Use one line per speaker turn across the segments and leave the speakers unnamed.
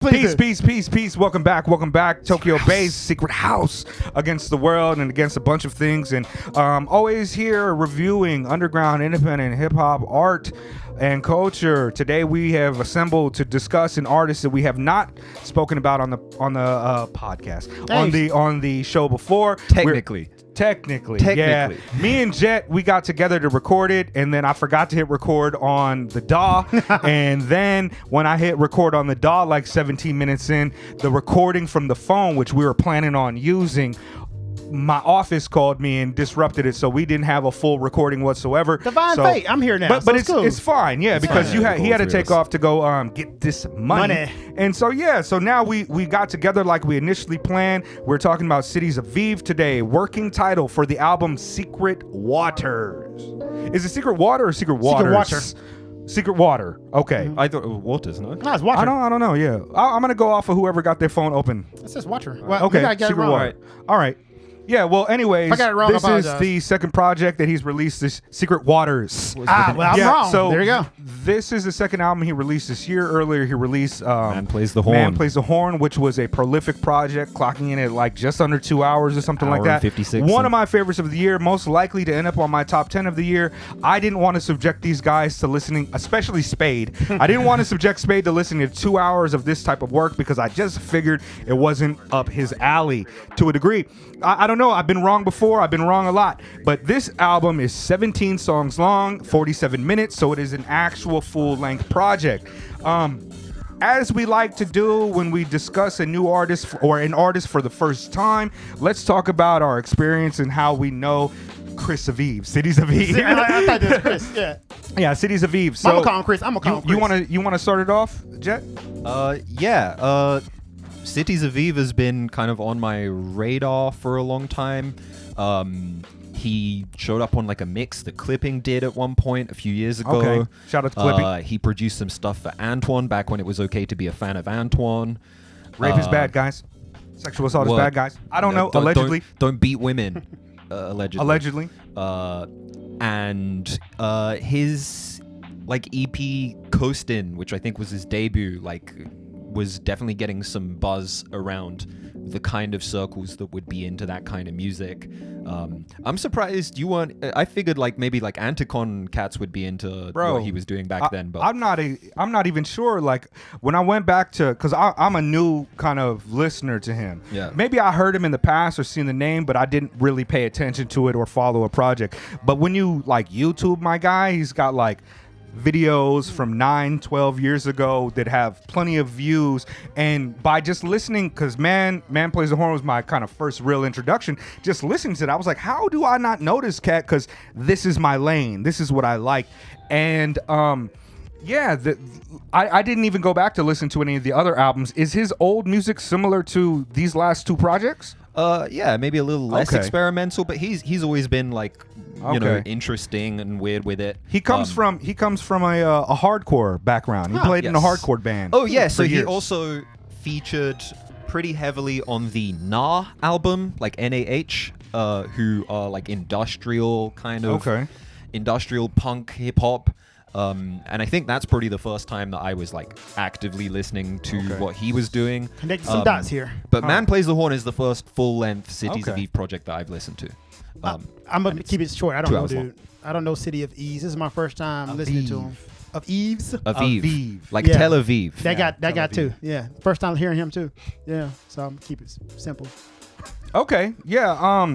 Please peace. Welcome back. Tokyo Bay's secret house against the world and against a bunch of things. And always here reviewing underground, independent hip hop art and culture. Today we have assembled to discuss an artist that we have not spoken about on the podcast, on the show before. Technically, yeah. Me and Jet, we got together to record it, and then I forgot to hit record on the DAW. And then when I hit record on the DAW, like 17 minutes in, the recording from the phone, which we were planning on using, my office called me and disrupted it, so we didn't have a full recording whatsoever.
Divine fate. I'm here now,
but
it's cool.
It's fine, yeah, because he had to take off to go get this money. And so now we got together like we initially planned. We're talking about Cities Aviv today. Working title for the album Secret Waters. Is it Secret Water or Secret Waters? Secret Water. Okay.
I thought it was Waters, no?
No, it's Water.
I don't know. Yeah, I'm gonna go off of whoever got their phone open.
It says Water. Well,
okay.
I got
Secret
it wrong.
Water. All right. Yeah, well, anyways,
if I got it wrong,
this is the second project that he's released, this Secret Waters.
I'm wrong.
So
there you go.
This is the second album he released this year. Earlier, he released
Man Plays the Horn.
Which was a prolific project, clocking in at like just under 2 hours or something like that.
56.
One of my favorites of the year, most likely to end up on my top 10 of the year. I didn't want to subject these guys to listening, especially Spade. I didn't want to subject Spade to listening to 2 hours of this type of work because I just figured it wasn't up his alley to a degree. I don't know. I've been wrong before. I've been wrong a lot. But this album is 17 songs long, 47 minutes, so it is an actual full-length project. As we like to do when we discuss a new artist or an artist for the first time, let's talk about our experience and how we know Chris Aviv, Cities Aviv.
I thought it was Chris. Yeah.
Yeah, Cities Aviv. So
I'm gonna call him Chris.
You want to start it off, Jet?
Cities Aviv has been kind of on my radar for a long time. He showed up on like a mix that Clipping did at one point a few years ago.
Okay. Shout out to Clipping.
He produced some stuff for Antoine back when it was okay to be a fan of Antoine.
Rape is bad, guys. Sexual assault is bad, guys. I don't know. Allegedly.
Don't beat women. Allegedly. And his like EP Coastin', which I think was his debut, was definitely getting some buzz around the kind of circles that would be into that kind of music. I'm surprised you weren't. I figured maybe Anticon cats would be into what he was doing back then. But
I'm not even sure. Like when I went back to, because I'm a new kind of listener to him.
Yeah.
Maybe I heard him in the past or seen the name, but I didn't really pay attention to it or follow a project. But when you YouTube my guy, he's got videos from 9-12 years ago that have plenty of views, and by just listening, because Man Plays the Horn was my kind of first real introduction, just listening to it, I was like, how do I not know this cat? Because this is my lane, this is what I like. And I didn't even go back to listen to any of the other albums. Is his old music similar to these last two projects?
Maybe a little less experimental, but he's always been interesting and weird with it.
He comes from a hardcore background. He played in a hardcore band.
Oh yeah, so he also featured pretty heavily on the Nah album, like NAH, who are industrial kind of industrial punk hip hop. And I think that's probably the first time that I was actively listening to what he was doing.
Connecting some dots here.
But Man Plays the Horn is the first full-length Cities Aviv project that I've listened to.
I'm gonna keep it short. I don't know, dude. I don't know City of Eves. This is my first time listening to him. Of Eves?
Aviv. Tel Aviv.
That guy too. Yeah. First time hearing him too. Yeah. So I'm keep it simple.
Okay. Yeah.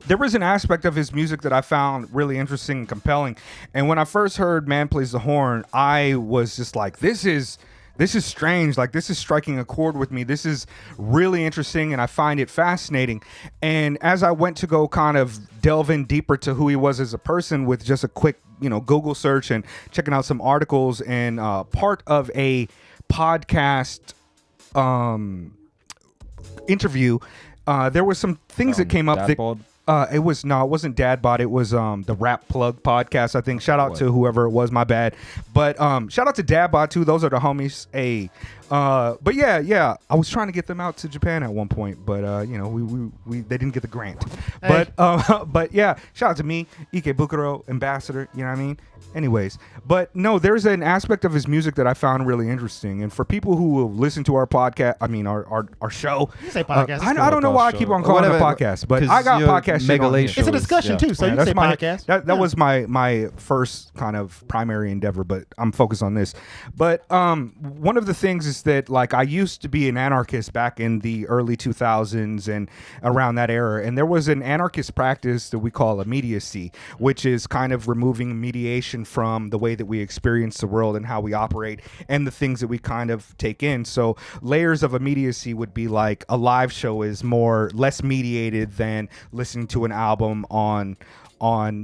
There was an aspect of his music that I found really interesting and compelling. And when I first heard Man Plays the Horn, I was just like, this is strange. This is striking a chord with me. This is really interesting, and I find it fascinating. And as I went to go kind of delve in deeper to who he was as a person with just a quick, Google search and checking out some articles and part of a podcast interview, there were some things that came up that... it wasn't Dad Bod. It was the Rap Plug podcast, I think. Shout out to whoever it was, my bad. But shout out to Dad Bod too. Those are the homies. But yeah, I was trying to get them out to Japan at one point, but we they didn't get the grant.
Hey.
But yeah, shout out to me, Ikebukuro ambassador. You know what I mean? Anyways, but no, there's an aspect of his music that I found really interesting, and for people who will listen to our podcast, I mean our show.
You say podcast.
I don't know why I keep on calling it a podcast, but I got podcast shit on here.
It's a discussion too, so you
that's
say podcast.
That was my first kind of primary endeavor, but I'm focused on this. But one of the things is that like I used to be an anarchist back in the early 2000s and around that era, and there was an anarchist practice that we call immediacy, which is kind of removing mediation from the way that we experience the world and how we operate and the things that we kind of take in. So layers of immediacy would be like a live show is less mediated than listening to an album on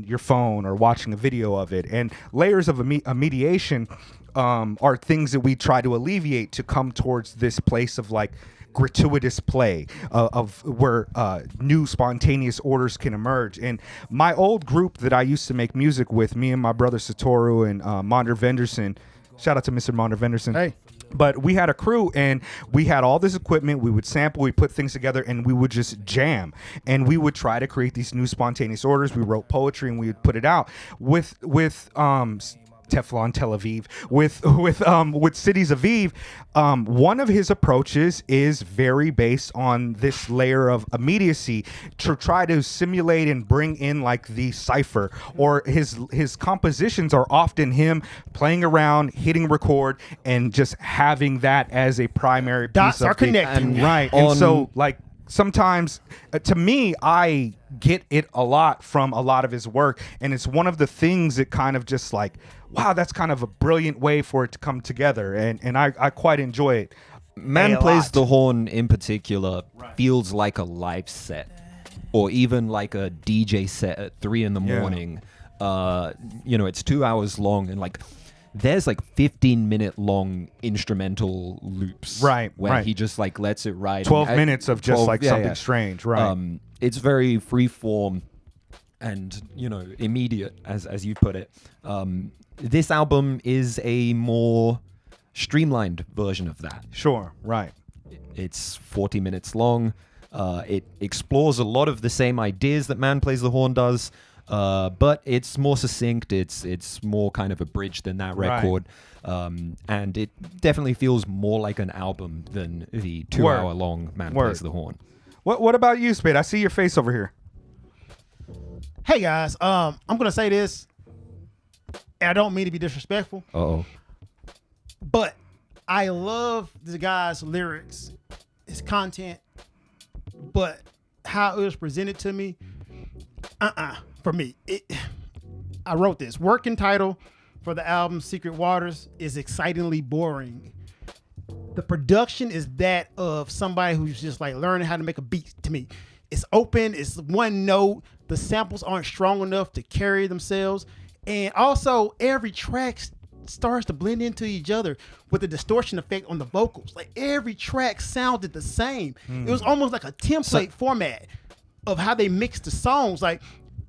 your phone or watching a video of it. And layers of mediation are things that we try to alleviate to come towards this place of like gratuitous play of where new spontaneous orders can emerge. And my old group that I used to make music with, me and my brother Satoru and Monder Venderson, shout out to Mr. Monder Venderson.
Hey.
But we had a crew and we had all this equipment. We would sample, we put things together, and we would just jam. And we would try to create these new spontaneous orders. We wrote poetry and we would put it out with Teflon Tel Aviv with Cities Aviv. One of his approaches is very based on this layer of immediacy to try to simulate and bring in like the cipher, or his compositions are often him playing around, hitting record, and just having that as a primary
Dots
piece of
are connecting.
right. And so like sometimes to me, I get it a lot from a lot of his work, and it's one of the things that kind of just like, wow, that's kind of a brilliant way for it to come together, and I quite enjoy it.
Man Plays the Horn in particular feels like a live set, or even like a DJ set at 3 a.m. It's 2 hours long, and like there's like 15-minute long instrumental loops, where he just like lets it ride.
12 minutes of just something strange, right?
It's very free form and immediate, as you put it. This album is a more streamlined version of that.
Sure, right.
It's 40 minutes long. It explores a lot of the same ideas that Man Plays the Horn does, but it's more succinct. It's more kind of a bridge than that record. And it definitely feels more like an album than the 2-hour long Man Plays the Horn.
What about you, Spade? I see your face over here.
Hey guys, I'm gonna say this, and I don't mean to be disrespectful. But I love the guy's lyrics, his content, but how it was presented to me, for me, I wrote this. Working title for the album, Secret Waters, is excitingly boring. The production is that of somebody who's just like learning how to make a beat to me. It's open, it's one note, the samples aren't strong enough to carry themselves, and also every track starts to blend into each other with a distortion effect on the vocals. Like every track sounded the same. It was almost like a template format of how they mixed the songs. Like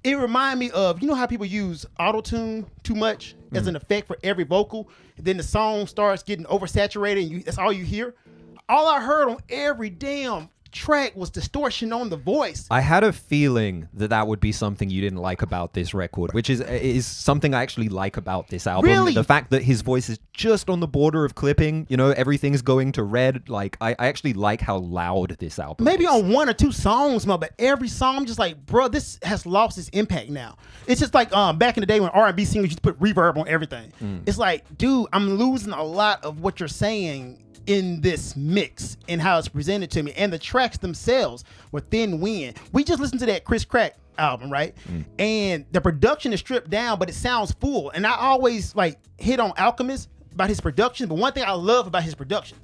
it reminded me of, you know how people use auto-tune too much as an effect for every vocal, and then the song starts getting oversaturated and that's all you hear? All I heard on every damn track was distortion on the voice.
I had a feeling that would be something you didn't like about this record, which is something I actually like about this album.
Really?
The fact that his voice is just on the border of clipping, everything's going to red. Like I actually like how loud this album
Maybe
is.
on one or two songs, but every song I'm just like, bro, this has lost its impact now. It's just like back in the day when R&B singers used to put reverb on everything. It's like, dude, I'm losing a lot of what you're saying in this mix and how it's presented to me, and the tracks themselves were thin wind. We just listened to that Chris Crack album, right? And the production is stripped down, but it sounds full. And I always like hit on Alchemist about his production, but one thing I love about his production,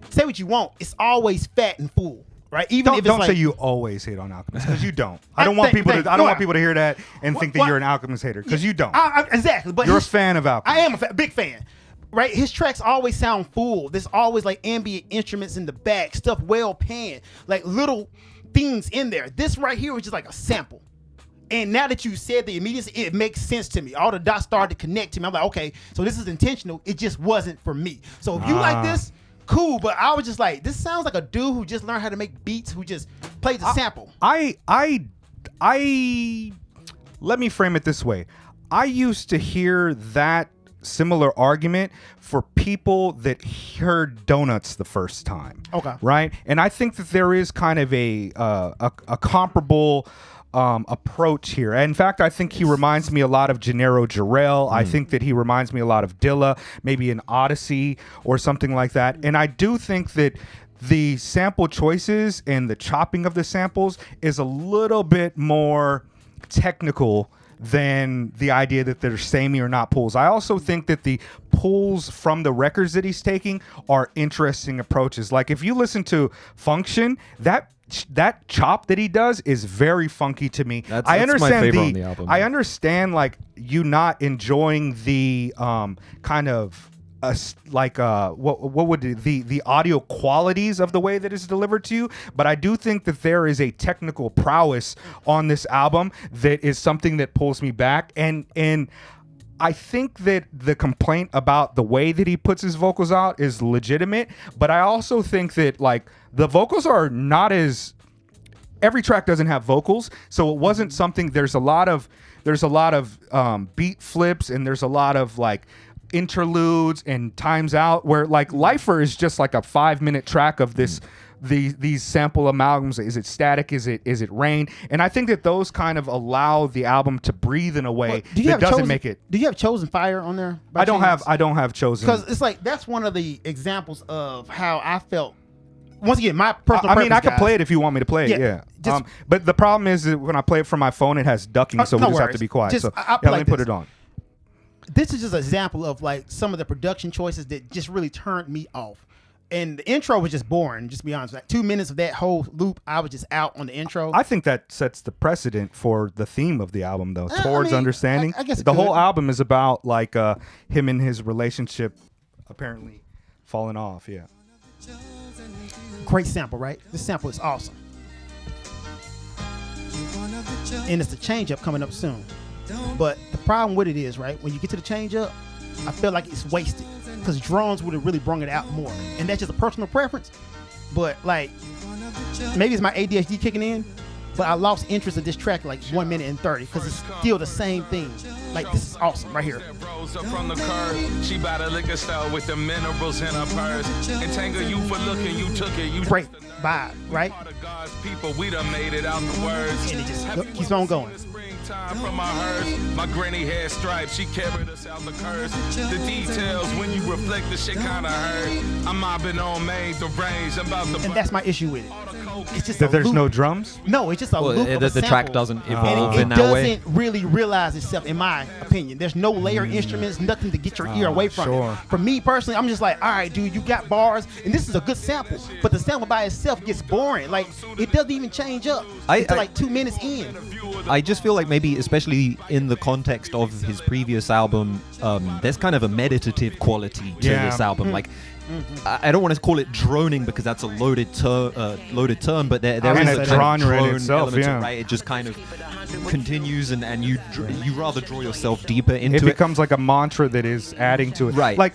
say what you want, it's always fat and full, right? Even if it's
don't
like,
say you always hate on Alchemist, because you don't. I don't want people to hear that and think that you're an Alchemist hater, because you don't.
Exactly, but
you're a fan of Alchemist.
I am a big fan. Right, his tracks always sound full. There's always like ambient instruments in the back, stuff well panned, like little things in there. This right here was just like a sample. And now that you said the immediacy, it makes sense to me. All the dots started to connect to me. I'm like, okay, so this is intentional. It just wasn't for me. So if you like this, cool, but I was just like, this sounds like a dude who just learned how to make beats, who just plays a sample.
I let me frame it this way. I used to hear that similar argument for people that heard Donuts the first time.
Okay.
Right? And I think that there is kind of a comparable approach here. In fact, I think he reminds me a lot of Gennaro Jarrell. I think that he reminds me a lot of Dilla, maybe an Odyssey or something like that. And I do think that the sample choices and the chopping of the samples is a little bit more technical than the idea that they're samey or not pulls. I also think that the pulls from the records that he's taking are interesting approaches. Like if you listen to Function, that chop that he does is very funky to me.
That's my favorite on the album.
I understand like you not enjoying the kind of what would the audio qualities of the way that it's delivered to you, but I do think that there is a technical prowess on this album that is something that pulls me back, and I think that the complaint about the way that he puts his vocals out is legitimate, but I also think that like the vocals are not as, every track doesn't have vocals, so it wasn't something. There's a lot of beat flips, and there's a lot of like interludes and times out where like Lifer is just like a 5-minute track of this these sample amalgams. Is it Static? Is it Rain? And I think that those kind of allow the album to breathe in a way that doesn't make it.
Do you have Chosen Fire on there?
I don't have Chosen,
because it's like that's one of the examples of how I felt. Once again, my personal.
I mean, I could play it if you want me to play it. Yeah. But the problem is that when I play it from my phone, it has ducking, so we just have to be quiet. Let me put it on.
This is just an example of like some of the production choices that just really turned me off. And the intro was just boring, just to be honest. Like 2 minutes of that whole loop, I was just out on the intro.
I think that sets the precedent for the theme of the album, though, towards understanding.
I guess
the whole album is about like him and his relationship apparently falling off. Yeah.
Great sample, right? This sample is awesome. And it's the change up coming up soon. But the problem with it is, right, when you get to the change up, I feel like it's wasted because drums would have really brought it out more. And that's just a personal preference. But like, maybe it's my ADHD kicking in, but I lost interest in this track like 1 minute and 30 because it's still the same thing. Like, this is awesome right here.
From the curb, she by the liquor store with the minerals in her purse. Entangle you for looking, you took it. You
great vibe, right?
People, we done made it out the words.
And it just keeps on going.
From my hearse, my granny had stripes, she carried us out the curse. The details when you reflect the shit kinda hurt. I'm mobbing on Main, the range, I'm about to.
And that's my issue with it. It's just
that there's loop. No drums?
No, it's just a loop of a
the track doesn't evolve
and
in that way.
It doesn't really realize itself, in my opinion. There's no layer instruments, nothing to get your ear away from it. For me personally, I'm just like, all right, dude, you got bars, and this is a good sample, but the sample by itself gets boring. Like, it doesn't even change up until like 2 minutes in.
I just feel like maybe, especially in the context of his previous album, there's kind of a meditative quality to this album. Like, I don't want to call it droning because that's a loaded term, but there is a
genre
drone
in itself,
element, right? It just kind of continues, and you rather draw yourself deeper into it.
It becomes like a mantra that is adding to it.
Right.
Like,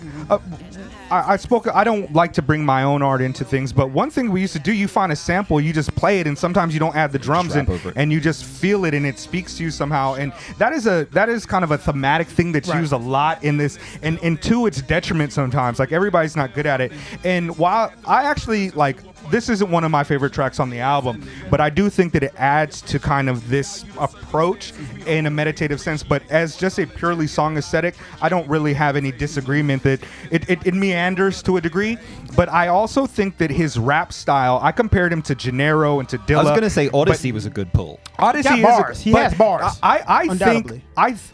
I don't like to bring my own art into things, but one thing we used to do, you find a sample, you just play it, and sometimes you don't add the drums in, and you just feel it, and it speaks to you somehow. And that is kind of a thematic thing that's used a lot in this, and to its detriment sometimes. Like, everybody's not good at it. And while I actually like, this isn't one of my favorite tracks on the album, but I do think that it adds to kind of this approach in a meditative sense. But as just a purely song aesthetic, I don't really have any disagreement that it meanders to a degree. But I also think that his rap style, I compared him to Gennaro and to Dilla.
I was gonna say Odyssey was a good pull.
Odyssey
bars. He has bars.
I think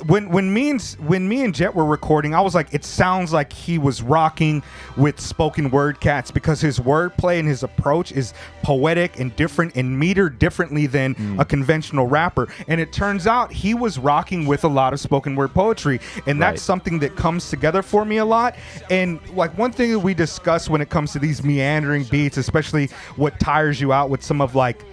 when me and Jet were recording, I was like, it sounds like he was rocking with spoken word cats because his wordplay and his approach is poetic and different and metered differently than a conventional rapper. And it turns out he was rocking with a lot of spoken word poetry, and that's something that comes together for me a lot. And like, one thing that we discuss when it comes to these meandering beats, especially what tires you out with some of like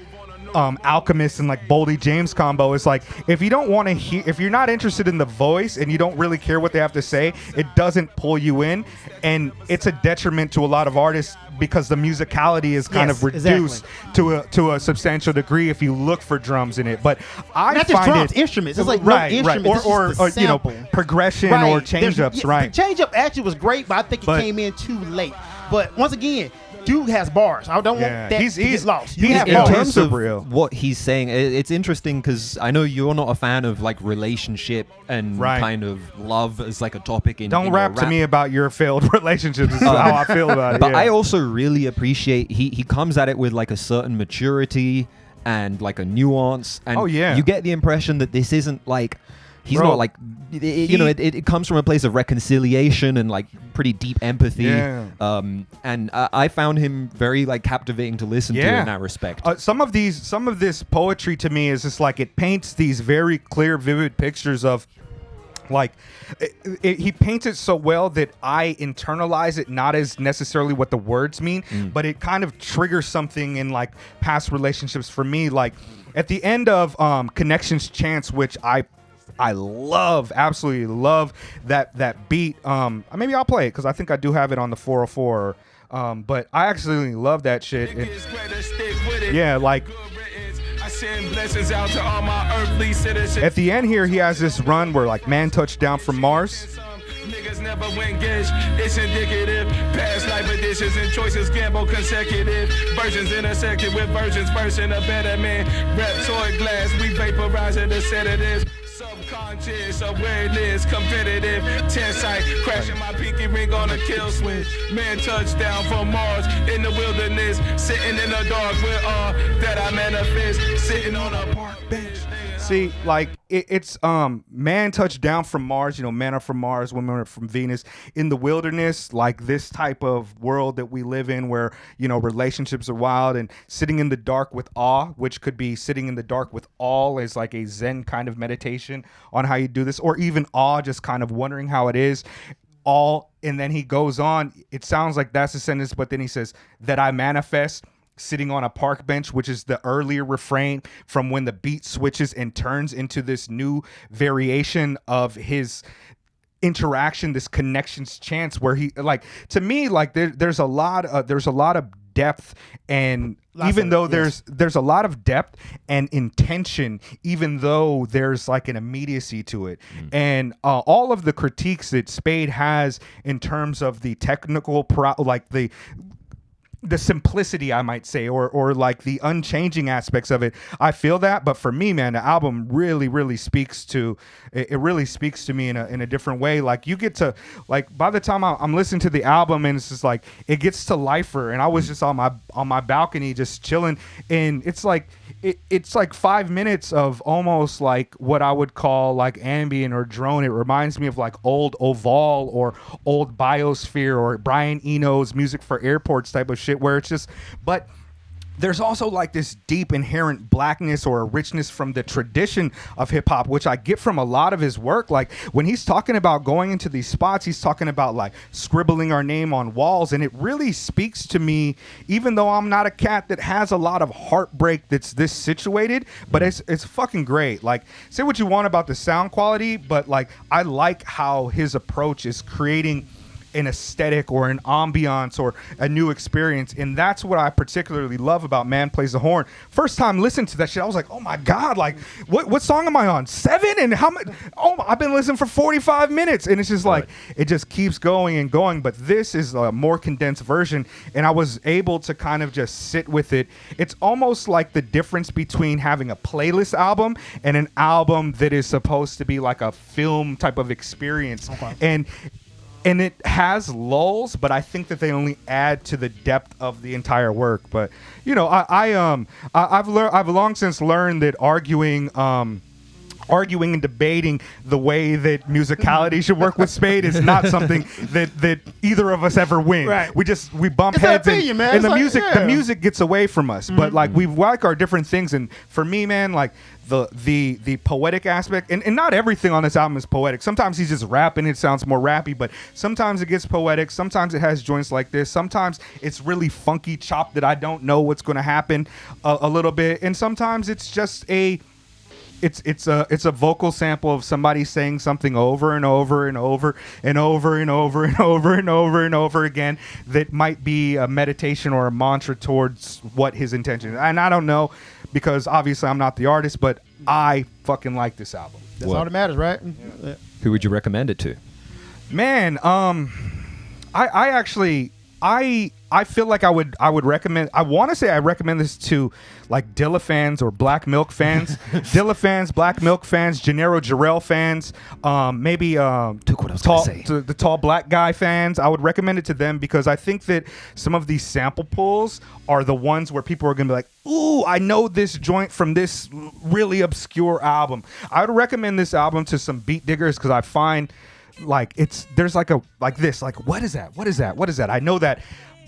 Alchemist and like Boldy James combo is like, if you don't want to hear, if you're not interested in the voice and you don't really care what they have to say, it doesn't pull you in, and it's a detriment to a lot of artists because the musicality is kind of reduced to a substantial degree if you look for drums in it. But I
not
find
just drums,
it
instruments. It's like
right,
no
right,
instruments.
or you know, progression or change ups. Right,
the change up actually was great, but I think it came in too late. But once again, dude has bars. I don't want that to get lost.
In terms of what he's saying, it's interesting because I know you're not a fan of like relationship and kind of love as like a topic in.
Don't rap to me about your failed relationships. This is how I feel about it.
But I also really appreciate he comes at it with like a certain maturity and like a nuance. And you get the impression that this isn't like. He's not like, it comes from a place of reconciliation and like pretty deep empathy. Yeah. And I found him very like captivating to listen to in that respect.
Some of this poetry to me is just like, it paints these very clear, vivid pictures of like, he paints it so well that I internalize it not as necessarily what the words mean, but it kind of triggers something in like past relationships for me. Like at the end of Connections Chance, which I love, absolutely love that beat. Maybe I'll play it because I think I do have it on the 404. But I absolutely love that shit. Like at the end here, he has this run where like man touched down from Mars. Niggas never win gish. It's indicative. Past life additions and choices gamble consecutive. Versions intersected with versions. Version a better man. Reptoid glass. We vaporize it the sedatives. Subconscious awareness, competitive, tensite, crashing my pinky ring on a kill switch. Man touchdown from Mars in the wilderness, sitting in the dark with all that I manifest, sitting on a park bench. See, like it's man touched down from Mars, men are from Mars, women are from Venus, in the wilderness, like this type of world that we live in where, relationships are wild, and sitting in the dark with awe, which could be sitting in the dark with all is like a Zen kind of meditation on how you do this, or even awe, just kind of wondering how it is. All, and then he goes on, it sounds like that's the sentence, but then he says that I manifest sitting on a park bench, which is the earlier refrain from when the beat switches and turns into this new variation of his interaction, this Connections Chance, where he, like, to me, like there's a lot of depth, and even though there's a lot of depth and intention, even though there's like an immediacy to it. And all of the critiques that Spade has in terms of the technical the simplicity, I might say, or like the unchanging aspects of it, I feel that. But for me, man, the album really speaks to it. Really speaks to me in a different way. Like you get to, like, by the time I'm listening to the album, and it's just like it gets to lifer, and I was just on my balcony just chilling, and it's like it's like 5 minutes of almost like what I would call like ambient or drone. It reminds me of like old Oval or old Biosphere or Brian Eno's Music for Airports type of shit, where it's just, but there's also like this deep inherent blackness or a richness from the tradition of hip hop, which I get from a lot of his work. Like when he's talking about going into these spots, he's talking about like scribbling our name on walls. And it really speaks to me, even though I'm not a cat that has a lot of heartbreak that's this situated, but it's fucking great. Like, say what you want about the sound quality, but like, I like how his approach is creating an aesthetic or an ambiance or a new experience, and that's what I particularly love about Man Plays the Horn. First time listening to that shit, I was like, oh my god, like what song am I on? 7? And how much? Oh, I've been listening for 45 minutes, and it's just like it just keeps going and going. But this is a more condensed version, and I was able to kind of just sit with it. It's almost like the difference between having a playlist album and an album that is supposed to be like a film type of experience. And it has lulls, but I think that they only add to the depth of the entire work. But I've long since learned that arguing arguing and debating the way that musicality should work with Spade is not something that either of us ever win.
Right.
We bump
It's an
heads
opinion, man.
and
It's
the
like,
music
yeah.
the music gets away from us. But like we like our different things, and for me, man, like the poetic aspect, and not everything on this album is poetic. Sometimes he's just rapping, it sounds more rappy, but sometimes it gets poetic, sometimes it has joints like this, sometimes it's really funky chop that I don't know what's going to happen a little bit, and sometimes it's just it's a vocal sample of somebody saying something over and over and over and over and over and over and over and over again that might be a meditation or a mantra towards what his intention is. And I don't know, because obviously I'm not the artist, but I fucking like this album.
That's all that matters, right? Yeah.
Who would you recommend it to?
Man, I feel like I would recommend. I want to say I recommend this to like Dilla fans or Black Milk fans, Dilla fans, Black Milk fans, Gennaro Jarrell fans, maybe
Took what I was gonna say.
the tall black guy fans. I would recommend it to them because I think that some of these sample pulls are the ones where people are gonna be like, "Ooh, I know this joint from this really obscure album." I would recommend this album to some beat diggers because I find like there's like what is that?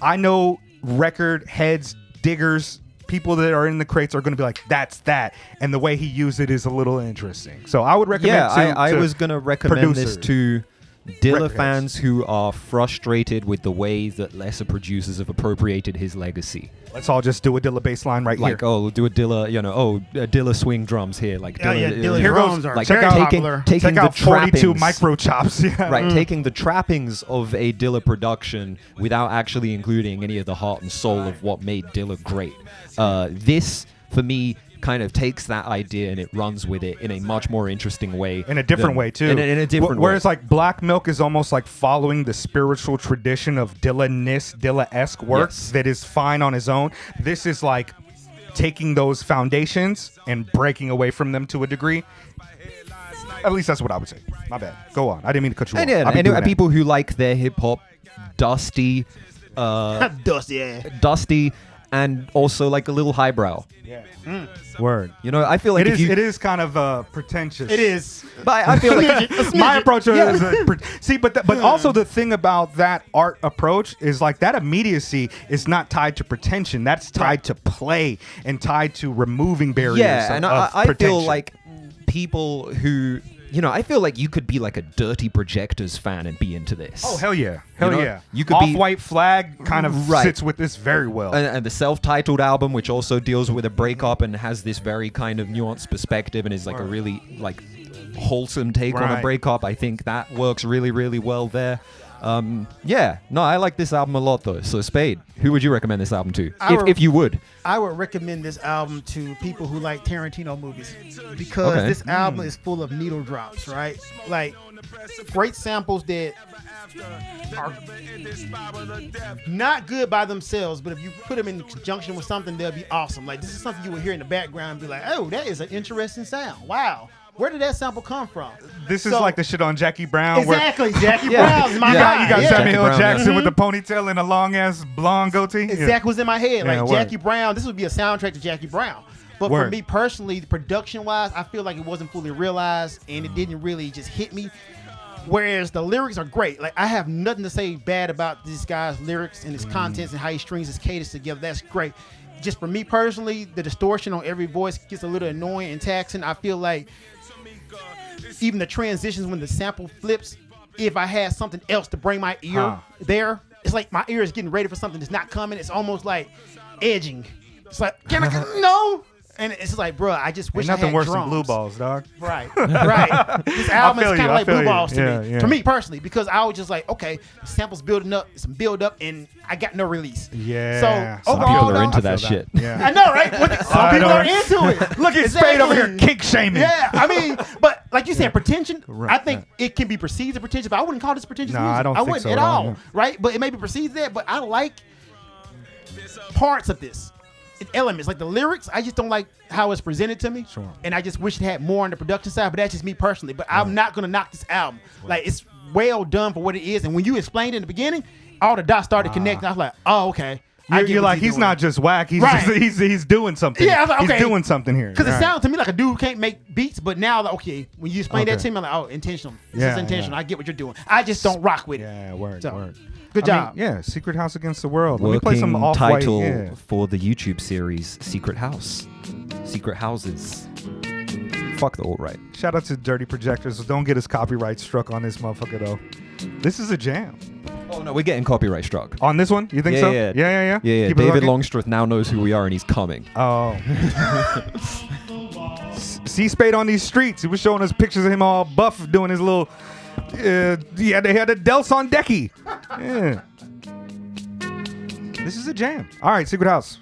I know record heads, diggers, people that are in the crates are going to be like, that's that, and the way he used it is a little interesting. So I would recommend.
I was going to recommend this to Dilla
record
fans who are frustrated with the way that lesser producers have appropriated his legacy.
Let's all just do a Dilla bass line right
Like,
here.
oh, do a Dilla, Dilla swing drums here. Like,
Yeah, Dilla
Here
drums
goes-
are
like
very
taking
popular.
taking
Check
the
out 42
trappings,
micro chops. Yeah.
right? Taking the trappings of a Dilla production without actually including any of the heart and soul of what made Dilla great. This, for me, kind of takes that idea and it runs with it in a much more interesting way.
In a different way too.
In a different way.
Whereas like Black Milk is almost like following the spiritual tradition of Dilla-esque work
Yes.
that is fine on his own. This is like taking those foundations and breaking away from them to a degree. At least that's what I would say. My bad. Go on. I didn't mean to cut you off.
And yeah,
I'll be doing
and
that.
people who like their hip hop dusty,
Dusty.
and also like a little highbrow.
Word.
You know, I feel like
It is kind of pretentious.
It is.
but I feel like
My approach is see, but also the thing about that art approach is like that immediacy is not tied to pretension. That's tied to play and tied to removing barriers.
yeah, and
of
I feel
pretension.
like people who, I feel like you could be like a Dirty Projectors fan and be into this.
Oh hell yeah, hell
You know,
yeah!
you could be-
Off-White Flag kind of
Right.
sits with this very well.
And the self-titled album, which also deals with a breakup and has this very kind of nuanced perspective and is like a really like wholesome take on a
Right.
breakup. I think that works really, really well there. I like this album a lot though. So Spade, who would you recommend this album to, if you would?
I would recommend this album to people who like Tarantino movies because
Okay.
this album is full of needle drops, right? Like great samples that are not good by themselves, but if you put them in conjunction with something, they'll be awesome. Like this is something you would hear in the background and be like, oh, that is an interesting sound. Wow. Where did that sample come from?
This is
So-
like the shit on Jackie Brown.
Exactly. Jackie
Yeah.
Brown's my
Where
guy.
you got
yeah.
Samuel
Jackie Brown,
Jackson with the ponytail and a long ass blonde goatee. Yeah.
Exactly what's in my head.
Yeah,
Like
word.
Jackie Brown, this would be a soundtrack to Jackie Brown. But for
Word.
me personally, production wise, I feel like it wasn't fully realized and it didn't really just hit me. Whereas the lyrics are great. Like I have nothing to say bad about this guy's lyrics and his contents and how he strings his cadence together. That's great. Just for me personally, the distortion on every voice gets a little annoying and taxing. I feel like even the transitions when the sample flips, if I had something else to bring my ear there, it's like my ear is getting ready for something that's not coming. It's almost like edging. It's like, can I? No. And it's like, bro, I just wish
Ain't
I
nothing
had
worse
drums.
than blue balls, dog.
Right, right. This album
feel
is
you,
kind
I
of like
feel
blue
you.
balls to
Yeah,
me.
yeah.
For me personally, because I was just like, okay, the sample's building up, some build up, and I got no release.
Yeah.
So
Some
overall,
people are into
though,
that shit.
Yeah.
I know, right? Some people are into it.
Look at Spade over here kink shaming.
Yeah, I mean, but like you said, pretension.
Right,
I think it can be perceived as pretentious, but I wouldn't call this pretentious
Nah,
music.
I don't think
wouldn't
so
at
at all,
all,
yeah.
right? But it may be perceived that. But I like parts of this. Elements like the lyrics, I just don't like how it's presented to me,
Sure.
and I just wish it had more on the production side. But that's just me personally. But I'm not gonna knock this album. Like it's well done for what it is. And when you explained it in the beginning, all the dots started connecting. I was like, oh, okay.
You're like, he's not just whack. He's
Right.
just, he's doing something.
Yeah, I was like, okay.
He's doing something here.
Because
Right.
it sounds to me like a dude who can't make beats, but now, like, okay, when you explain that
Okay.
to me, I'm like, oh, intentional. This
Yeah,
is intentional.
yeah.
I get what you're doing. I just don't rock with it.
Yeah, word,
So,
word.
Good job.
Yeah, Secret House Against the World. Let me play some
Working
off-white.
title
Yeah.
for the YouTube series Secret House. Secret Houses. Fuck the alt-right.
Shout out to Dirty Projectors. Don't get his copyright struck on this motherfucker, though. This is a jam.
Oh no, we're getting copyright struck.
On this one? You think so?
Yeah.
Yeah.
Yeah.
Keep it
David
rocking?
Longstreth now knows who we are and he's coming.
Oh. See Spade on these streets. He was showing us pictures of him all buff doing his little. Yeah, they had a Dels on decky. Yeah. This is a jam. All right, Secret House.